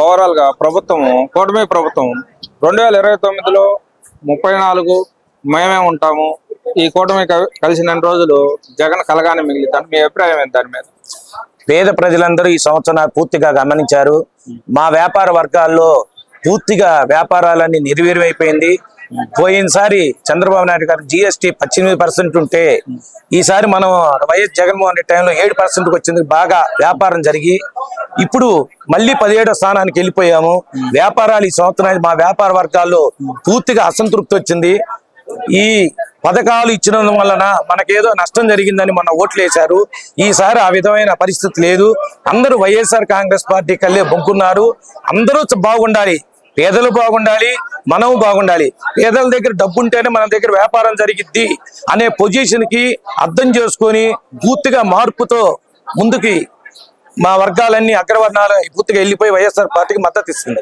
Overall గా ప్రభుత్వం కూటమి ప్రభుత్వం 2029లో 34 మేమే ఉంటాము. ఈ కూటమి కలిసిన రోజులు జగన్ కలగానే మిగిలితాను. మీ అభిప్రాయం ఏంటి దాని మీద? పేద ప్రజలందరూ ఈ సంవత్సరం పూర్తిగా గమనించారు. మా వ్యాపార వర్గాల్లో పూర్తిగా వ్యాపారాలన్నీ నిర్వీర్యమైపోయింది. పోయినసారి చంద్రబాబు నాయుడు గారు GST 18% ఉంటే ఈసారి మనం వైఎస్ జగన్మోహన్ రెడ్డి టైంలో 7%కి వచ్చింది. బాగా వ్యాపారం జరిగి ఇప్పుడు మళ్ళీ 17వ స్థానానికి వెళ్ళిపోయాము. వ్యాపారాలు ఈ సంవత్సరం మా వ్యాపార వర్గాల్లో పూర్తిగా అసంతృప్తి వచ్చింది. ఈ పథకాలు ఇచ్చిన వలన మనకేదో నష్టం జరిగిందని మొన్న ఓట్లు వేశారు. ఈసారి ఆ విధమైన పరిస్థితి లేదు. అందరూ వైఎస్ఆర్ కాంగ్రెస్ పార్టీ కల్లే బొంకున్నారు. అందరూ బాగుండాలి, పేదలు బాగుండాలి, మనం బాగుండాలి. పేదల దగ్గర డబ్బు ఉంటేనే మన దగ్గర వ్యాపారం జరిగిద్ది అనే పొజిషన్ కి అర్థం చేసుకొని పూర్తిగా మార్పుతో ముందుకి మా వర్గాలన్నీ అగ్రవర్ణాలు పూర్తిగా వెళ్ళిపోయి వైఎస్ఆర్ పార్టీకి మద్దతు ఇస్తుంది.